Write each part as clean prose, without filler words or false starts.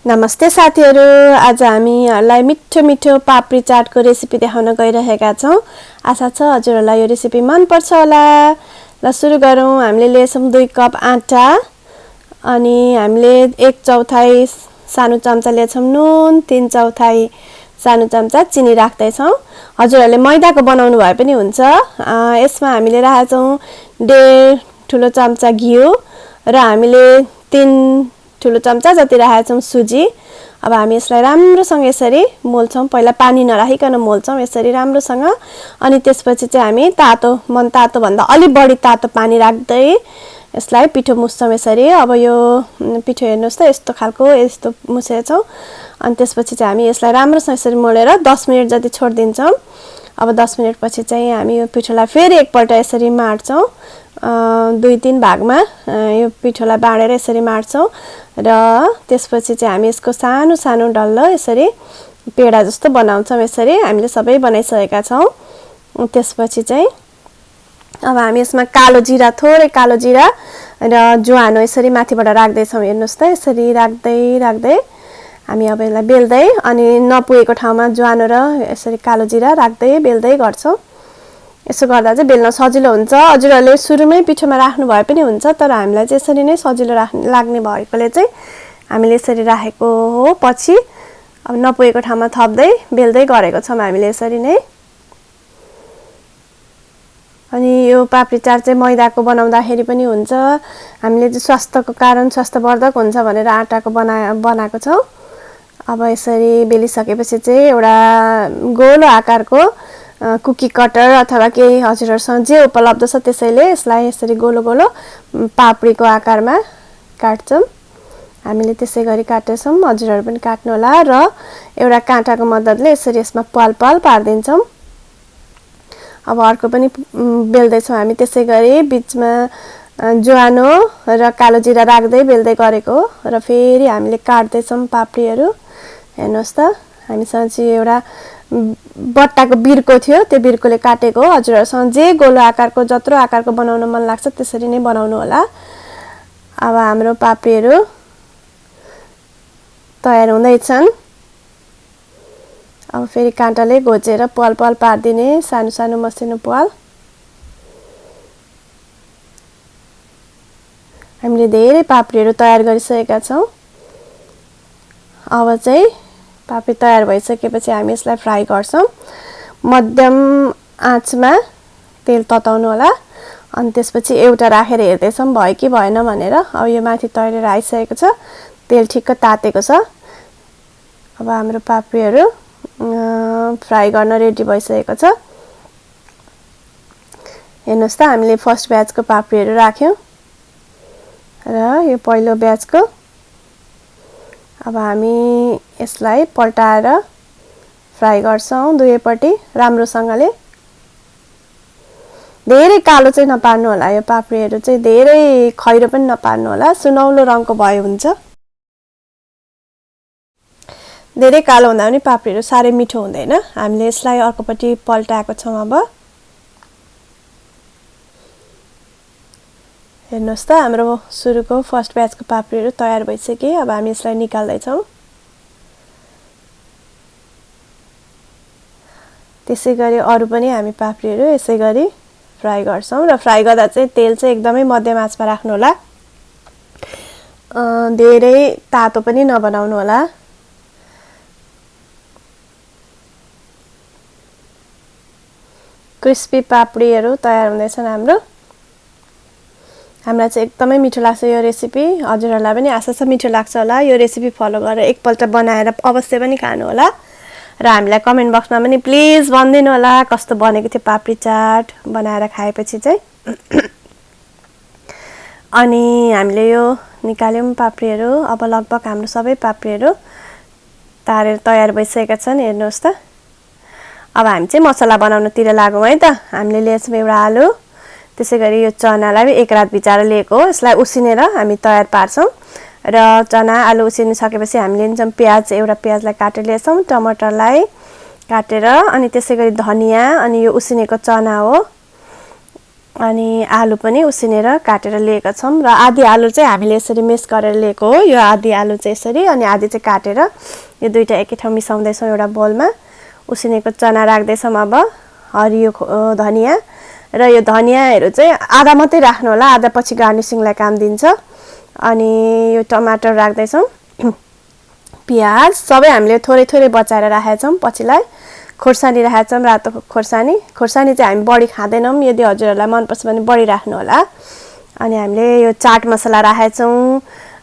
नमस्ते साथीहरु, आज हामीहरुलाई मिठो मिठो पापडी चाटको रेसिपी देखाउन गइरहेका छौं। आशा छ हजुरहरुलाई यो रेसिपी मन पर्छ होला। ल सुरु गरौँ। हामीले लिएछौं 2 कप आटा अनि हामीले 1/4 सानो चम्चा लिएछौं नुन, 3/4 सानो चम्चा चिनी राख्दै छौं। हजुरहरुले मैदाको बनाउनु भए पनि हुन्छ। यसमा हामीले राखेछौं 1.5 ठुलो चम्चा घिउ र हामीले 3 ठुलो चम्चा जति राखेछौं सुजी। अब हामी यसलाई राम्रोसँग यसरी मोल्छौं। पहिला पानी नराखिकन मोल्छौं यसरी राम्रोसँग। अनि त्यसपछि चाहिँ हामी मन तातो भन्दा अलि बढी तातो पानी राख्दै यसलाई पिठो मुस्छौं यसरी। अब यो पिठो हेर्नुस् त यस्तो खालको यस्तो मुसेछौं। अनि त्यसपछि चाहिँ हामी यसलाई राम्रोसँग यसरी मोलेर 10 मिनेट जति छोड्दिन्छौं। अब 10 मिनेट पछि चाहिँ हामी यो पिठोलाई फेरि एकपल्ट यसरी माड्छौं। 2-3 भागमा यो पिठोलाई बाँडेर यसरी माड्छौं र त्यसपछि चाहिँ हामी यसको सानो सानो डल्लो यसरी पेडा जस्तो बनाउँछौं। यसरी हामीले सबै बनाइसकेका छौं। त्यसपछि चाहिँ अब हामी यसमा थोरै कालो जीरा र ज्वानो यसरी माथिबाट राख्दै छौं। हेर्नुस् त यसरी राख्दै हामी अब यसलाई बेल्दै अनि नपुगेको ठाउँमा ज्वानो र यसरी कालो जीरा राख्दै बेल्दै गर्छौं। यसो गर्दा चाहिँ बेल्न सजिलो हुन्छ। हजुरहरुले सुरुमै पिठोमा राख्नु भए पनि हुन्छ, तर हामीलाई चाहिँ यसरी नै सजिलो लाग्ने भएकोले चाहिँ हामीले यसरी राखेको हो। पछि अब नपुगेको ठाउँमा थप्दै बेल्दै गरेको छौं हामीले यसरी नै। अनि यो पापडी चाट चाहिँ मैदाको बनाउँदाखेरि पनि हुन्छ। हामीले चाहिँ स्वास्थ्यको कारण स्वास्थ्यवर्धक हुन्छ भनेर आटाको बनाएको छौं। अब यसरी बेलिसकेपछि चाहिँ एउटा गोलो आकारको कुकी कटर अथवा केही हजुरहरुसँग जे उपलब्ध छ त्यसैले यसलाई यसरी गोलो गोलो पापडीको आकारमा काट्छौं। हामीले त्यसै गरी काट्छौं। हजुरहरु पनि काट्नु होला र एउटा काँटाको मद्दतले यसरी यसमा पाल पार्दिन्छौं। अब अर्को पनि बेल्दै छौं हामी त्यसै गरी बीचमा ज्वानो र कालो जीरा राख्दै बेल्दै गरेको र फेरि हामीले काट्दै छौं पापडीहरु। हेर्नुस् त हामीसँग चाहिँ एउटा बट्टाको बिर्को थियो, त्यो बिर्कोले काटेको। हजुरहरुसँग जे गोलो आकारको जत्रो आकारको बनाउन मन लाग्छ त्यसरी नै बनाउनु होला। अब हाम्रो पापडीहरु तयार हुँदैछन्। अब फेरि काँटाले घोचेर पाल पार्दिने सानो सानो मसिनो पाल। हामीले धेरै पापडीहरु तयार गरिसकेका छौं। अब चाहिँ पापडी तयार भइसकेपछि हामी यसलाई फ्राई गर्छौं। मध्यम आँचमा तेल तताउनु होला। अनि त्यसपछि एउटा राखेर हेर्दै छौं भयो कि भएन भनेर। अब यो माथि तरेर आइसकेको छ, तेल ठिक्क तातेको छ। अब हाम्रो पापडीहरु फ्राई गर्न रेडी भइसकेको छ। हेर्नुस् त हामीले फर्स्ट ब्याचको पापडीहरु राख्यौं र यो पहिलो ब्याचको। अब हामी यसलाई पल्टाएर फ्राई गर्छौं दुवैपट्टि राम्रोसँगले। धेरै कालो चाहिँ नपार्नु होला। यो पापडीहरु चाहिँ धेरै खैरो पनि नपार्नु होला, सुनौलो रङको भयो हुन्छ। धेरै कालो हुँदा पनि पापडीहरु सारै मिठो हुँदैन। हामीले यसलाई अर्कोपट्टि पल्टाएको छौं। अब हेर्नुस् त हाम्रो सुरुको फर्स्ट ब्याचको पापडीहरु तयार भइसके। अब हामी यसलाई निकाल्दै छौं। त्यसै गरी अरु पनि हामी पापडीहरु यसै गरी फ्राई गर्छौं र फ्राई गर्दा चाहिँ तेल चाहिँ एकदमै मध्यम आँचमा राख्नु होला। धेरै तातो पनि नबनाउनु होला। क्रिस्पी पापडीहरु तयार हुँदैछन् हाम्रो। हामीलाई चाहिँ एकदमै मिठो लाग्छ यो रेसिपी। हजुरहरुलाई पनि आशा छ मिठो लाग्छ होला। यो रेसिपी फलो गरेर एकपल्ट बनाएर अवश्य पनि खानु होला र हामीलाई कमेन्ट बक्समा पनि प्लिज भनिदिनु होला कस्तो बनेको थियो पापडी चाट बनाएर खाएपछि चाहिँ। अनि हामीले यो निकाल्यौं पापडीहरु। अब लगभग हाम्रो सबै पापडीहरु तारेर तयार भइसकेका छन्। हेर्नुस् त। अब हामी चाहिँ मसला बनाउनतिर लागौं है त। हामीले लिएछौं एउटा आलु, त्यसै गरी यो चनालाई पनि एक रात भिजाएर लिएको हो। यसलाई उसिनेर हामी तयार पार्छौं र चना आलु उसिनिसकेपछि हामीले लिन्छौं प्याज। एउटा प्याजलाई काटेर लिएछौं, टमाटरलाई काटेर, अनि त्यसै गरी धनिया, अनि यो उसिनेको चना हो। अनि आलु पनि उसिनेर काटेर लिएका छौं र आधी आलु चाहिँ हामीले यसरी मेस गरेर लिएको हो। यो आधी आलु चाहिँ यसरी अनि आधी चाहिँ काटेर यो दुईटा एकै ठाउँ मिसाउँदै छौं एउटा बोलमा। उसिनेको चना राख्दै छौं। अब हरियो धनिया र यो धनियाहरू चाहिँ आधा मात्रै राख्नु होला, आधा पछि गार्निशिङलाई काम दिन्छ। अनि यो टमाटर राख्दै छौं। प्याज सबै हामीले थोरै थोरै बचाएर राखेका छौं पछिलाई। खोर्सानी राखेका छौं, रातो खोर्सानी। खोर्सानी चाहिँ हामी बढी खादैनौं, यदि हजुरहरुलाई मन पर्छ भने बढी राख्नु होला। अनि हामीले यो चाट मसला राखेका छौं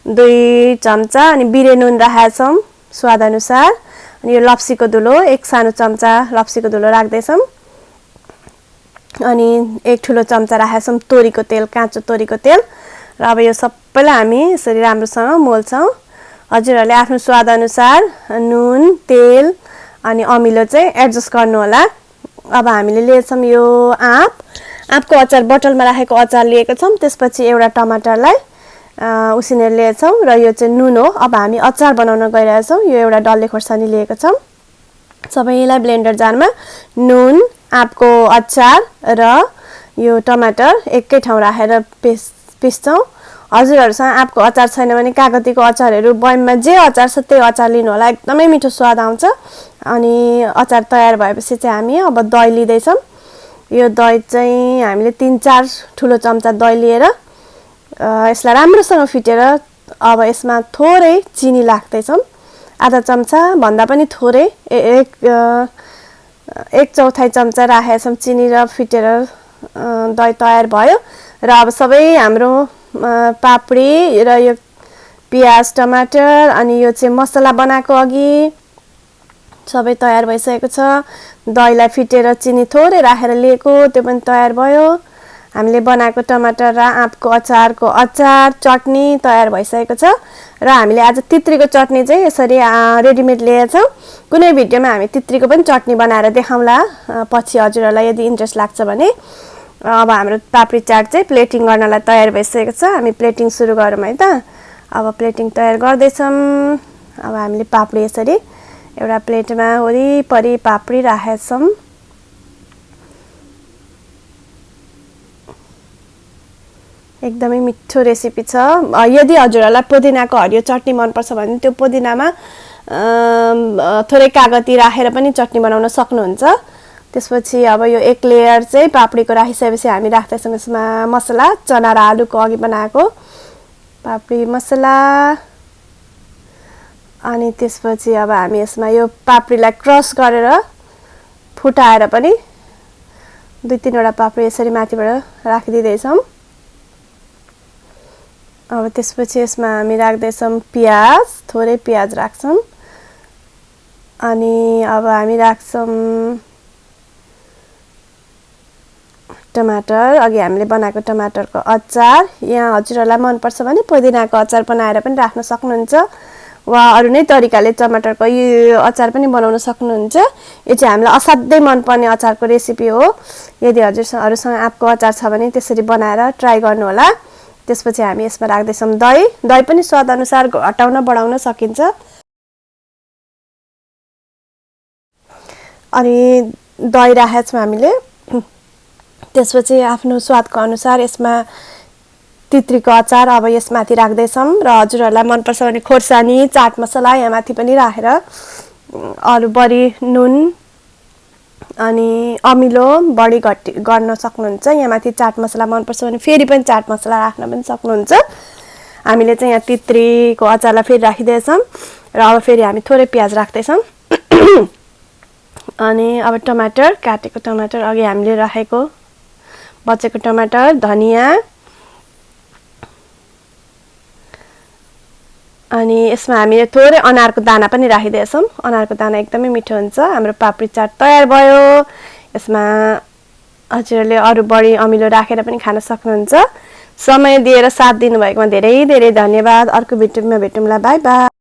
2 चम्चा अनि बिरेनुन राखेका छौं स्वाद अनुसार। अनि यो लप्सीको धुलो 1 सानो चम्चा लप्सीको धुलो राख्दै छौं। अनि 1 ठुलो चम्चा राखेका छौं तोरीको तेल, काँचो तोरीको तेल। र अब यो सबैलाई हामी यसरी राम्रोसँग मोल्छौं। हजुरहरुले आफ्नो स्वाद अनुसार नुन, तेल अनि अमिलो चाहिँ एडजस्ट गर्नु होला। अब हामीले लिएछौं यो आँपको अचार, बोतलमा राखेको अचार लिएका छौं। त्यसपछि एउटा टमाटरलाई उसिनेर लिएछौं र यो चाहिँ नुन हो। अब हामी अचार बनाउन गइरहेका छौं। यो एउटा डल्ले खोर्सानी लिएका छौं। सबैलाई ब्लेन्डर जारमा नुन, आँपको अचार र यो टमाटर एकै ठाउँ राखेर पिस्छौं। हजुरहरुसँग आँपको अचार छैन भने कागतीको अचारहरू बयममा जे अचार छ त्यही अचार लिनु होला, एकदमै मिठो स्वाद आउँछ। अनि अचार तयार भएपछि चाहिँ हामी अब दही लिँदै छौं। यो दही चाहिँ हामीले 3-4 ठुलो चम्चा दही लिएर यसलाई राम्रोसँग फिटेर अब यसमा थोरै चिनी राख्दै छौं। आधा चम्चा भन्दा पनि थोरै, 1/4 चम्चा राखेका छौं चिनी र फिटेर दही तयार भयो। र अब सबै हाम्रो पापडी र यो प्याज, टमाटर अनि यो चाहिँ मसला बनाएको अघि सबै तयार भइसकेको छ। दहीलाई फिटेर चिनी थोरै राखेर लिएको त्यो पनि तयार भयो। हामीले बनाएको टमाटर र आँपको अचारको अचार चटनी तयार भइसकेको छ। र हामीले आज तित्रीको चटनी चाहिँ यसरी रेडिमेड लिएका छौं। कुनै भिडियोमा हामी तित्रीको पनि चटनी बनाएर देखाउँला पछि हजुरहरुलाई यदि इन्ट्रेस्ट लाग्छ भने। अब हाम्रो पापडी चाट चाहिँ प्लेटिङ गर्नलाई तयार भइसकेको छ। हामी प्लेटिङ सुरु गरौँ है त। अब प्लेटिङ तयार गर्दै छौं। अब हामीले पापडी यसरी एउटा प्लेटमा वरिपरि पापडी राखेका छौं। एकदमै मिठो रेसिपी छ। यदि हजुरहरुलाई पुदिनाको हरियो चटनी मन पर्छ भने त्यो पुदिनामा थोरै कागती राखेर पनि चटनी बनाउन सक्नुहुन्छ। त्यसपछि अब यो एक लेयर चाहिँ पापडीको राखिसकेपछि हामी राख्दैछौं यसमा मसला, चना र आलुको अघि बनाएको पापडी मसला। अनि त्यसपछि अब हामी यसमा यो पापडीलाई क्रस गरेर फुटाएर पनि 2-3 वटा पापडी यसरी माथिबाट राखिदिदै छौं। अब त्यसपछि यसमा हामी राख्दैछौं प्याज, थोरै प्याज राख्छौं। अनि अब हामी राख्छौं टमाटर, अघि हामीले बनाएको टमाटरको अचार। यहाँ हजुरहरुलाई मन पर्छ भने पुदिनाको अचार बनाएर पनि राख्न सक्नुहुन्छ वा अरु नै तरिकाले टमाटरको यो अचार पनि बनाउन सक्नुहुन्छ। यो चाहिँ हामीलाई असाध्यै मन पर्ने अचारको रेसिपी हो। यदि हजुरहरुसँग आँपको अचार छ भने त्यसरी बनाएर ट्राई गर्नु होला। त्यसपछि हामी यसमा राख्दै छौं दही। दही पनि स्वाद अनुसार घटाउन बढाउन सकिन्छ। अनि दही राखेका छौं हामीले। त्यसपछि आफ्नो स्वादको अनुसार यसमा तित्रीको अचार अब यसमाथि राख्दै छौं। र हजुरहरुलाई मन पर्छ भने खोर्सानी, चाट मसला यहाँ माथि पनि राखेर अरु बढी नुन अनि अमिलो बढी घटी गर्न सक्नुहुन्छ। यहाँ माथि चाट मसला मन पर्छ भने फेरि पनि चाट मसला राख्न पनि सक्नुहुन्छ। हामीले चाहिँ यहाँ तित्रीको अचारलाई फेरि राखिदै छौं। र अब फेरि हामी थोरै प्याज राख्दै छौं। अनि अब टमाटर, काटेको टमाटर अघि हामीले राखेको बचेको टमाटर, धनिया अनि यसमा हामीले थोरै अनारको दाना पनि राखिदिएछौं। अनारको दाना एकदमै मिठो हुन्छ। हाम्रो पापडी चाट तयार भयो। यसमा हजुरहरुले अरु बढी अमिलो राखेर पनि खान सक्नुहुन्छ। समय दिएर साथ दिनुभएकोमा धेरै धेरै धन्यवाद। अर्को भिडियोमा भेटौँला। Bye bye.